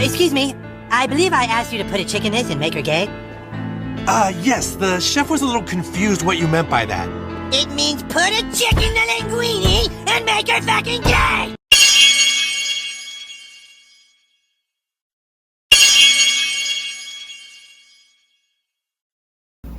Excuse me. I believe I asked you to put a chick in this and make her gay. Yes, the chef was a little confused what you meant by that. It means put a chick in the linguine and make her fucking gay!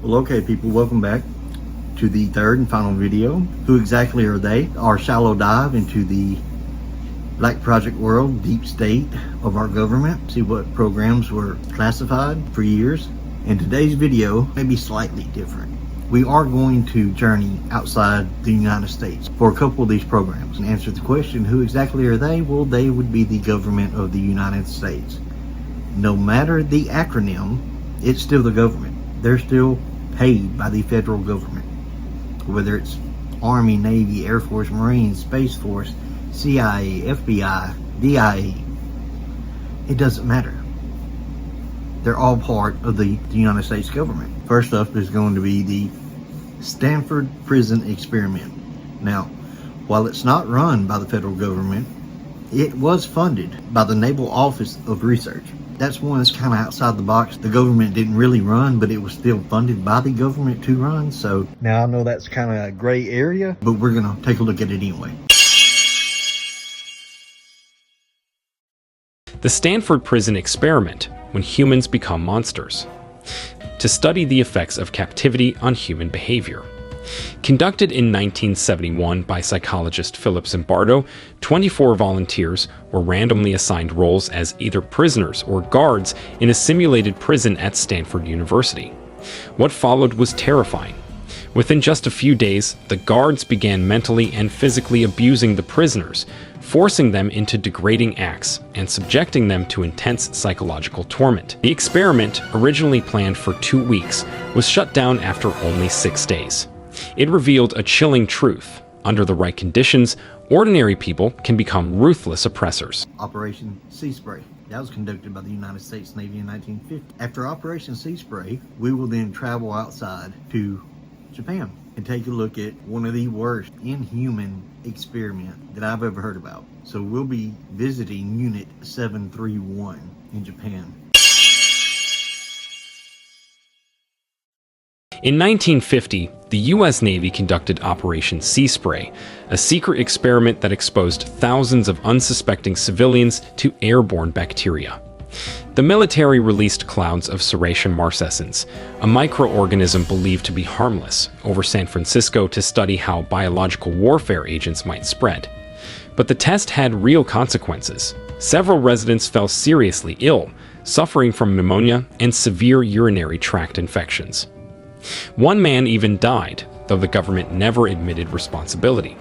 Well, okay, people, welcome back to the third and final video. Who exactly are they? Our shallow dive into the Black Project world, deep state of our government. See what programs were classified for years. And today's video may be slightly different. We are going to journey outside the United States for a couple of these programs and answer the question, who exactly are they? Well, they would be the government of the United States. No matter the acronym, it's still the government. They're still paid by the federal government. Whether it's Army, Navy, Air Force, Marines, Space Force, CIA, FBI, DIA, it doesn't matter. They're all part of the United States government. First up is going to be the Stanford Prison Experiment. Now, while it's not run by the federal government, it was funded by the Naval Office of Research. That's one that's kind of outside the box. The government didn't really run, but it was still funded by the government to run. So now I know that's kind of a gray area, but we're going to take a look at it anyway. The Stanford Prison Experiment, when humans become monsters, to study the effects of captivity on human behavior. Conducted in 1971 by psychologist Philip Zimbardo, 24 volunteers were randomly assigned roles as either prisoners or guards in a simulated prison at Stanford University. What followed was terrifying. Within just a few days, the guards began mentally and physically abusing the prisoners, forcing them into degrading acts and subjecting them to intense psychological torment. The experiment, originally planned for 2 weeks, was shut down after only 6 days. It revealed a chilling truth. Under the right conditions, ordinary people can become ruthless oppressors. Operation Sea Spray. That was conducted by the United States Navy in 1950. After Operation Sea Spray, we will then travel outside to Japan and take a look at one of the worst inhuman experiment that I've ever heard about. So we'll be visiting Unit 731 in Japan. In 1950, the U.S. Navy conducted Operation Sea Spray, a secret experiment that exposed thousands of unsuspecting civilians to airborne bacteria. The military released clouds of Serratia marcescens, a microorganism believed to be harmless, over San Francisco to study how biological warfare agents might spread. But the test had real consequences. Several residents fell seriously ill, suffering from pneumonia and severe urinary tract infections. One man even died, though the government never admitted responsibility.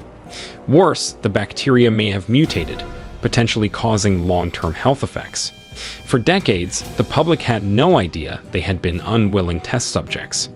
Worse, the bacteria may have mutated, potentially causing long-term health effects. For decades, the public had no idea they had been unwilling test subjects.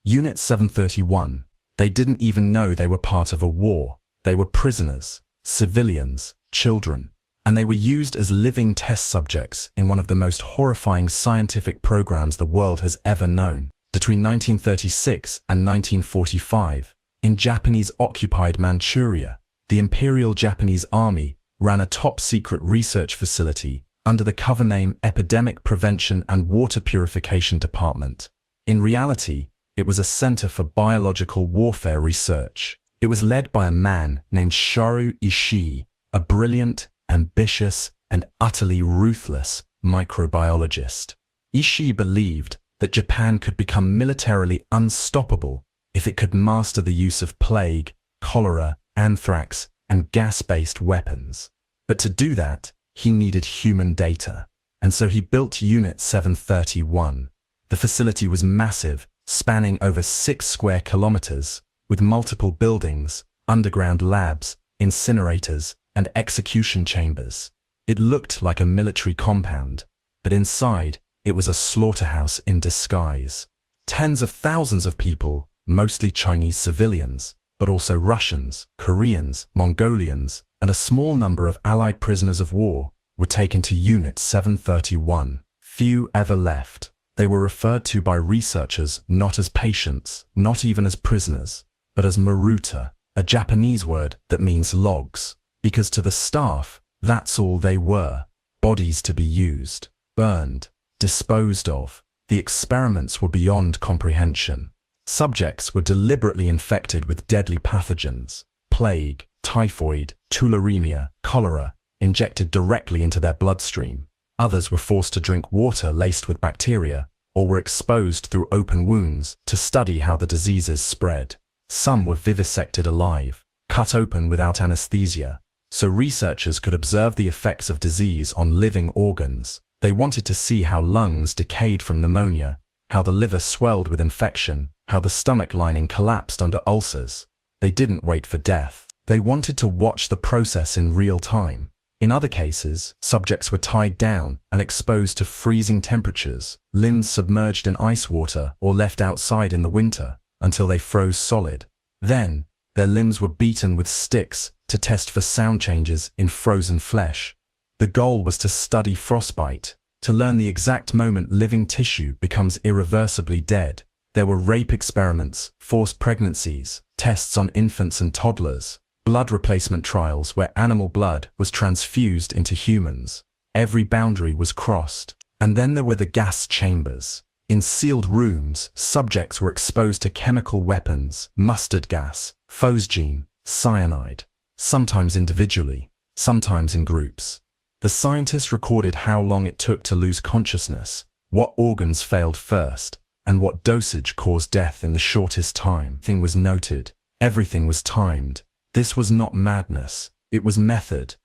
Unit 731. They didn't even know they were part of a war. They were prisoners, civilians, children, and they were used as living test subjects in one of the most horrifying scientific programs the world has ever known. Between 1936 and 1945, in Japanese-occupied Manchuria, the Imperial Japanese Army ran a top-secret research facility under the cover name Epidemic Prevention and Water Purification Department. In reality, it was a center for biological warfare research. It was led by a man named Sharu Ishii, a brilliant, ambitious, and utterly ruthless microbiologist. Ishii believed that Japan could become militarily unstoppable if it could master the use of plague, cholera, anthrax, and gas-based weapons. But to do that, he needed human data, and so he built Unit 731. The facility was massive, spanning over 6 square kilometers, with multiple buildings, underground labs, incinerators, and execution chambers. It looked like a military compound, but inside, it was a slaughterhouse in disguise. Tens of thousands of people, mostly Chinese civilians, but also Russians, Koreans, Mongolians, and a small number of Allied prisoners of war, were taken to Unit 731. Few ever left. They were referred to by researchers not as patients, not even as prisoners, but as maruta, a Japanese word that means logs. because to the staff, that's all they were, bodies to be used, burned, disposed of. The experiments were beyond comprehension. Subjects were deliberately infected with deadly pathogens, plague, typhoid, tularemia, cholera, injected directly into their bloodstream. Others were forced to drink water laced with bacteria, or were exposed through open wounds to study how the diseases spread. Some were vivisected alive, cut open without anesthesia, so researchers could observe the effects of disease on living organs. They wanted to see how lungs decayed from pneumonia, how the liver swelled with infection, how the stomach lining collapsed under ulcers. They didn't wait for death. They wanted to watch the process in real time. In other cases, subjects were tied down and exposed to freezing temperatures, limbs submerged in ice water or left outside in the winter until they froze solid. Then, their limbs were beaten with sticks to test for sound changes in frozen flesh. The goal was to study frostbite, to learn the exact moment living tissue becomes irreversibly dead. There were rape experiments, forced pregnancies, tests on infants and toddlers, blood replacement trials where animal blood was transfused into humans. Every boundary was crossed. And then there were the gas chambers. In sealed rooms, subjects were exposed to chemical weapons, mustard gas, phosgene, cyanide, sometimes individually, sometimes in groups. The scientists recorded how long it took to lose consciousness, what organs failed first, and what dosage caused death in the shortest time. Everything was noted. Everything was timed. This was not madness. It was method.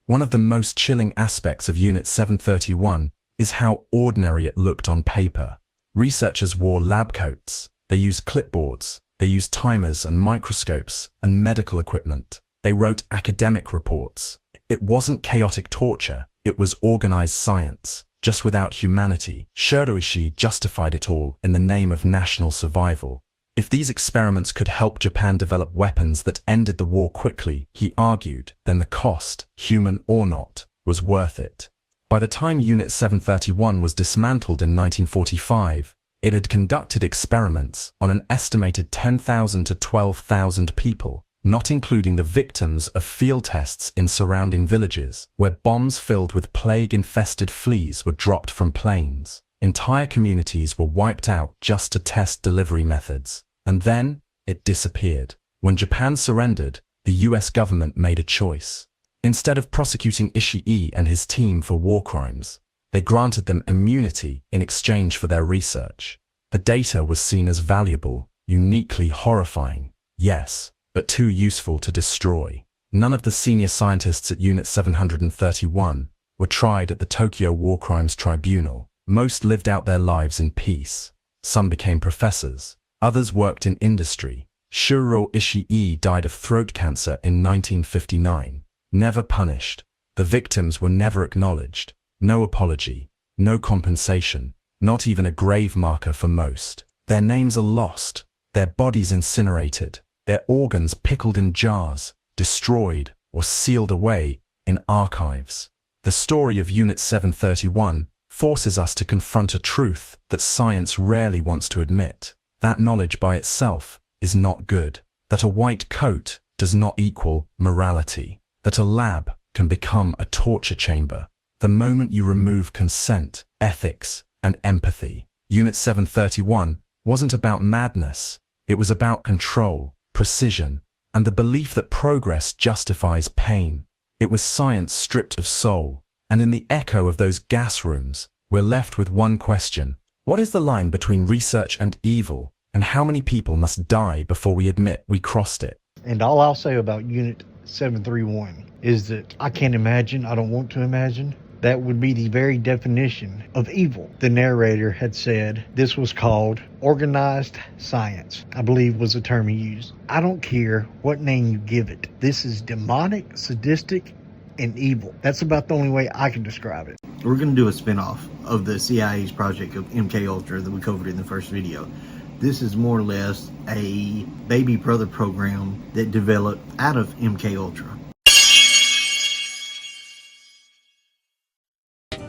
One of the most chilling aspects of Unit 731 is how ordinary it looked on paper. Researchers wore lab coats. They used clipboards. They used timers and microscopes and medical equipment. They wrote academic reports. It wasn't chaotic torture. It was organized science, just without humanity. Shiroishi justified it all in the name of national survival. If these experiments could help Japan develop weapons that ended the war quickly, he argued, then the cost, human or not, was worth it. By the time Unit 731 was dismantled in 1945, it had conducted experiments on an estimated 10,000 to 12,000 people, not including the victims of field tests in surrounding villages, where bombs filled with plague-infested fleas were dropped from planes. Entire communities were wiped out just to test delivery methods. And then, it disappeared. When Japan surrendered, the US government made a choice. Instead of prosecuting Ishii and his team for war crimes, they granted them immunity in exchange for their research. The data was seen as valuable, uniquely horrifying, yes, but too useful to destroy. None of the senior scientists at Unit 731 were tried at the Tokyo War Crimes Tribunal. Most lived out their lives in peace. Some became professors. Others worked in industry. Shuro Ishii died of throat cancer in 1959. Never punished. The victims were never acknowledged. No apology. No compensation. Not even a grave marker for most. Their names are lost. Their bodies incinerated. Their organs pickled in jars, destroyed, or sealed away in archives. The story of Unit 731 forces us to confront a truth that science rarely wants to admit. That knowledge by itself is not good. That a white coat does not equal morality. That a lab can become a torture chamber. The moment you remove consent, ethics, and empathy. Unit 731 wasn't about madness. It was about control, precision, and the belief that progress justifies pain. It was science stripped of soul. And in the echo of those gas rooms, we're left with one question. What is the line between research and evil, and how many people must die before we admit we crossed it? And all I'll say about Unit 731 is that I can't imagine, I don't want to imagine, that would be the very definition of evil. The narrator had said this was called organized science, I believe was the term he used. I don't care what name you give it. This is demonic, sadistic, and evil. That's about the only way I can describe it. We're going to do a spin-off of the CIA's project of MK Ultra that we covered in the first video. This is more or less a baby brother program that developed out of MK Ultra.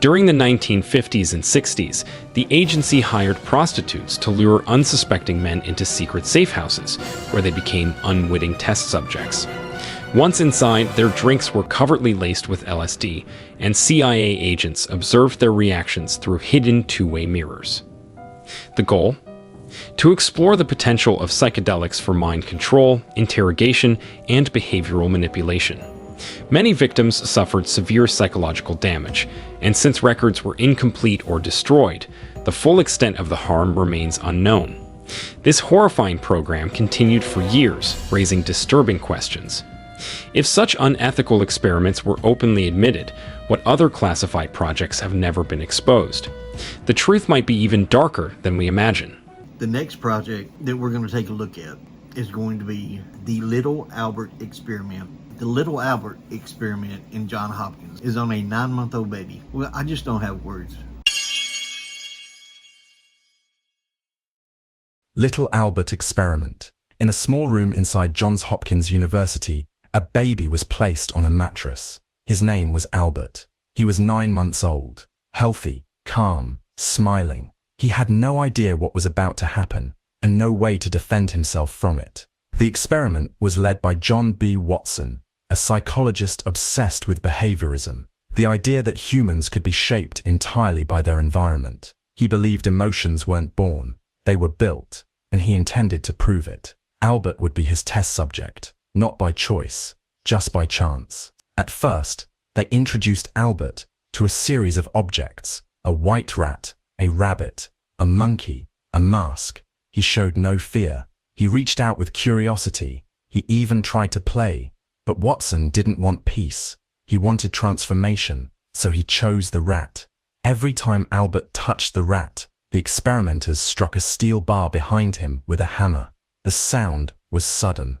During the 1950s and 60s, the agency hired prostitutes to lure unsuspecting men into secret safe houses, where they became unwitting test subjects. Once inside, their drinks were covertly laced with LSD, and CIA agents observed their reactions through hidden two-way mirrors. The goal? To explore the potential of psychedelics for mind control, interrogation, and behavioral manipulation. Many victims suffered severe psychological damage, and since records were incomplete or destroyed, the full extent of the harm remains unknown. This horrifying program continued for years, raising disturbing questions. If such unethical experiments were openly admitted, what other classified projects have never been exposed? The truth might be even darker than we imagine. The next project that we're going to take a look at is going to be the Little Albert experiment. The Little Albert experiment in Johns Hopkins is on a 9-month-old baby. Well, I just don't have words. Little Albert experiment. In a small room inside Johns Hopkins University, a baby was placed on a mattress. His name was Albert. He was 9 months old, healthy, calm, smiling. He had no idea what was about to happen and no way to defend himself from it. The experiment was led by John B. Watson, a psychologist obsessed with behaviorism, the idea that humans could be shaped entirely by their environment. He believed emotions weren't born, they were built, and he intended to prove it. Albert would be his test subject. Not by choice, just by chance. At first, they introduced Albert to a series of objects: a white rat, a rabbit, a monkey, a mask. He showed no fear. He reached out with curiosity. He even tried to play. But Watson didn't want peace. He wanted transformation, so he chose the rat. Every time Albert touched the rat, the experimenters struck a steel bar behind him with a hammer. The sound was sudden,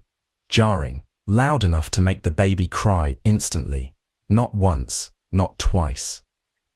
jarring, loud enough to make the baby cry instantly. Not once, not twice.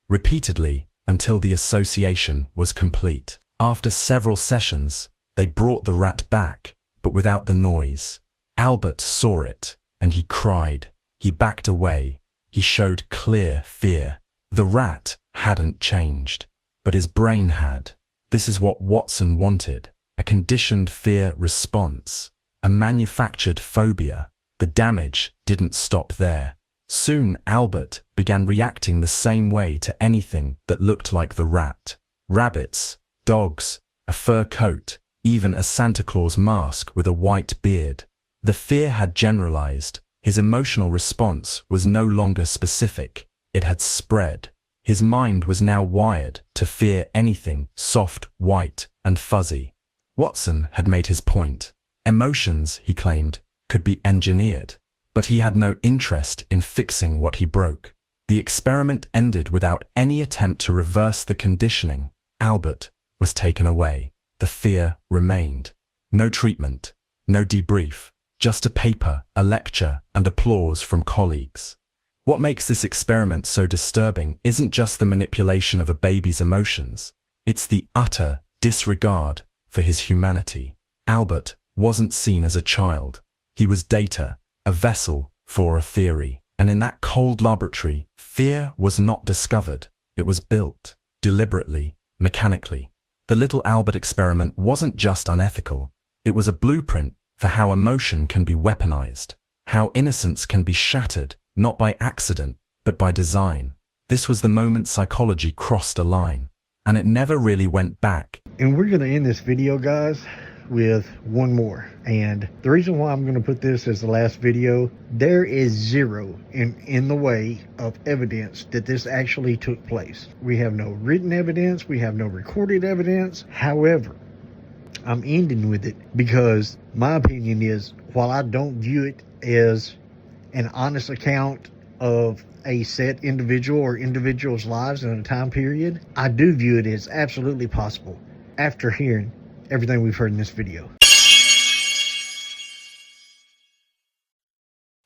Repeatedly, until the association was complete. After several sessions, they brought the rat back, but without the noise. Albert saw it, and he cried. He backed away. He showed clear fear. The rat hadn't changed, but his brain had. This is what Watson wanted, a conditioned fear response. A manufactured phobia. The damage didn't stop there. Soon Albert began reacting the same way to anything that looked like the rat. Rabbits, dogs, a fur coat, even a Santa Claus mask with a white beard. The fear had generalized. His emotional response was no longer specific. It had spread. His mind was now wired to fear anything soft, white, and fuzzy. Watson had made his point. Emotions, he claimed, could be engineered, but he had no interest in fixing what he broke. The experiment ended without any attempt to reverse the conditioning. Albert was taken away. The fear remained. No treatment, no debrief, just a paper, a lecture, and applause from colleagues. What makes this experiment so disturbing isn't just the manipulation of a baby's emotions, it's the utter disregard for his humanity. Albert wasn't seen as a child. He was data, a vessel for a theory. And in that cold laboratory, fear was not discovered. It was built, deliberately, mechanically. The Little Albert experiment wasn't just unethical. It was a blueprint for how emotion can be weaponized, how innocence can be shattered, not by accident, but by design. This was the moment psychology crossed a line, and it never really went back. And we're going to end this video, guys, with one more. And the reason why I'm going to put this as the last video, there is zero in the way of evidence that this actually took place. We have no written evidence. We have no recorded evidence. However, I'm ending with it because my opinion is, while I don't view it as an honest account of a set individual or individuals' lives in a time period, I do view it as absolutely possible after hearing everything we've heard in this video.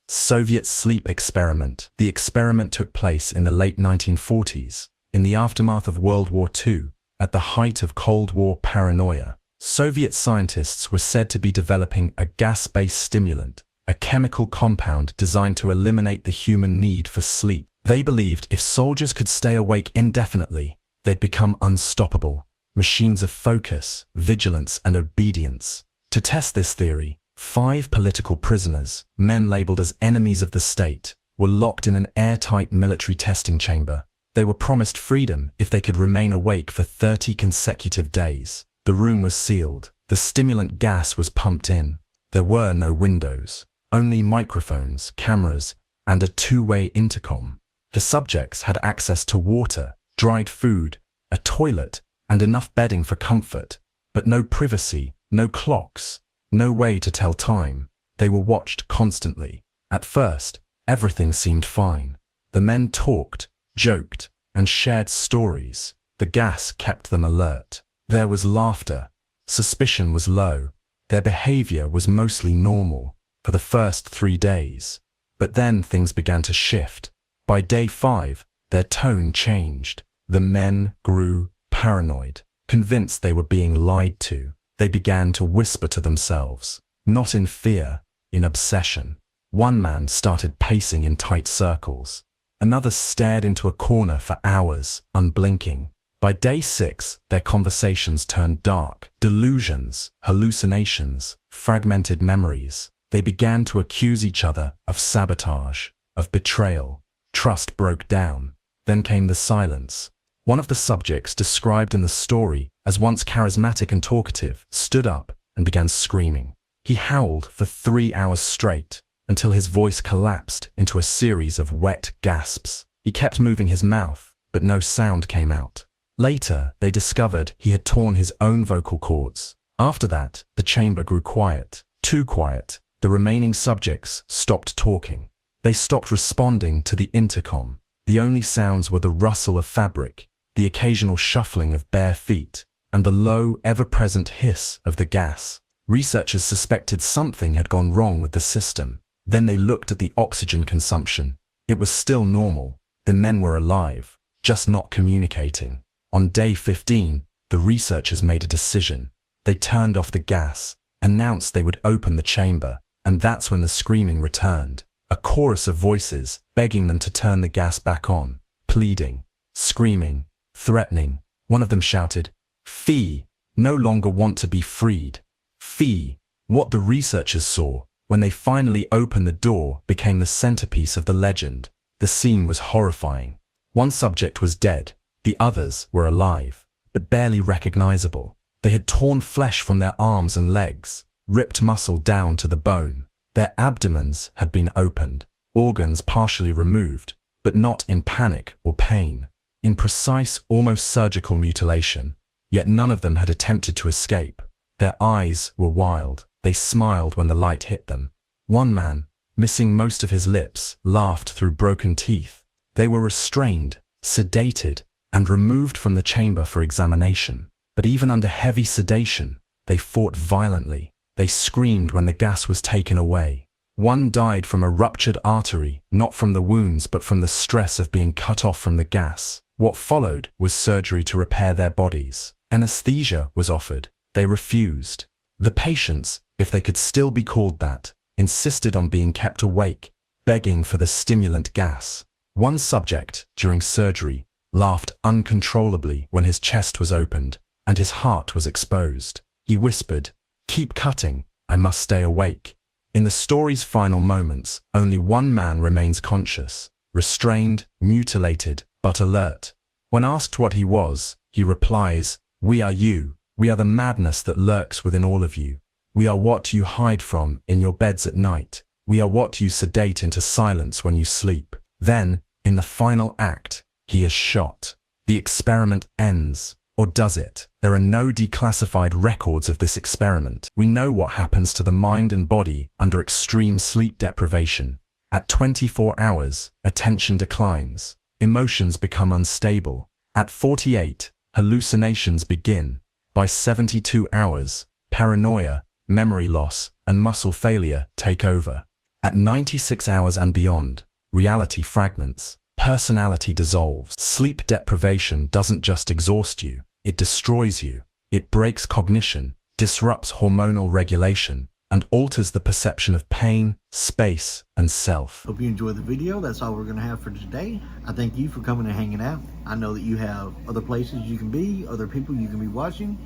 Soviet sleep experiment. The experiment took place in the late 1940s, in the aftermath of World War II, at the height of Cold War paranoia. Soviet scientists were said to be developing a gas-based stimulant, a chemical compound designed to eliminate the human need for sleep. They believed if soldiers could stay awake indefinitely, they'd become unstoppable, machines of focus, vigilance, and obedience. To test this theory, 5 political prisoners, men labeled as enemies of the state, were locked in an airtight military testing chamber. They were promised freedom if they could remain awake for 30 consecutive days. The room was sealed. The stimulant gas was pumped in. There were no windows, only microphones, cameras, and a two-way intercom. The subjects had access to water, dried food, a toilet, and enough bedding for comfort, but no privacy, no clocks, no way to tell time. They were watched constantly. At first, everything seemed fine. The men talked, joked, and shared stories. The gas kept them alert. There was laughter. Suspicion was low. Their behavior was mostly normal for the first 3 days. But then things began to shift. By day 5, their tone changed. The men grew paranoid, convinced they were being lied to. They began to whisper to themselves, not in fear, in obsession. One man started pacing in tight circles. Another stared into a corner for hours, unblinking. By day 6, their conversations turned dark. Delusions, hallucinations, fragmented memories. They began to accuse each other of sabotage, of betrayal. Trust broke down. Then came the silence. One of the subjects described in the story as once charismatic and talkative stood up and began screaming. He howled for 3 hours straight until his voice collapsed into a series of wet gasps. He kept moving his mouth, but no sound came out. Later, they discovered he had torn his own vocal cords. After that, the chamber grew quiet. Too quiet. The remaining subjects stopped talking. They stopped responding to the intercom. The only sounds were the rustle of fabric, the occasional shuffling of bare feet, and the low, ever-present hiss of the gas. Researchers suspected something had gone wrong with the system. Then they looked at the oxygen consumption. It was still normal. The men were alive, just not communicating. On day 15, the researchers made a decision. They turned off the gas, announced they would open the chamber, and that's when the screaming returned. A chorus of voices begging them to turn the gas back on, pleading, screaming, threatening. One of them shouted, "Fee, no longer want to be freed." Fee. What the researchers saw when they finally opened the door became the centerpiece of the legend. The scene was horrifying. One subject was dead. The others were alive, but barely recognizable. They had torn flesh from their arms and legs, ripped muscle down to the bone. Their abdomens had been opened, organs partially removed, but not in panic or pain, in precise, almost surgical mutilation. Yet none of them had attempted to escape. Their eyes were wild. They smiled when the light hit them. One man, missing most of his lips, laughed through broken teeth. They were restrained, sedated, and removed from the chamber for examination. But even under heavy sedation, they fought violently. They screamed when the gas was taken away. One died from a ruptured artery, not from the wounds but from the stress of being cut off from the gas. What followed was surgery to repair their bodies. Anesthesia was offered. They refused. The patients, if they could still be called that, insisted on being kept awake, begging for the stimulant gas. One subject, during surgery, laughed uncontrollably when his chest was opened and his heart was exposed. He whispered, "Keep cutting, I must stay awake." In the story's final moments, only one man remains conscious, restrained, mutilated, but alert. When asked what he was, he replies, "We are you. We are the madness that lurks within all of you. We are what you hide from in your beds at night. We are what you sedate into silence when you sleep." Then, in the final act, he is shot. The experiment ends. Or does it? There are no declassified records of this experiment. We know what happens to the mind and body under extreme sleep deprivation. At 24 hours, attention declines. Emotions become unstable. At 48, hallucinations begin. By 72 hours, paranoia, memory loss, and muscle failure take over. At 96 hours and beyond, reality fragments. Personality dissolves. Sleep deprivation doesn't just exhaust you, it destroys you. It breaks cognition, disrupts hormonal regulation, and alters the perception of pain, space, and self. Hope you enjoyed the video. That's all we're going to have for today. I thank you for coming and hanging out. I know that you have other places you can be, other people you can be watching,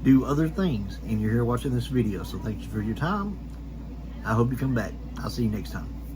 do other things, and you're here watching this video. So thank you for your time. I hope you come back. I'll see you next time.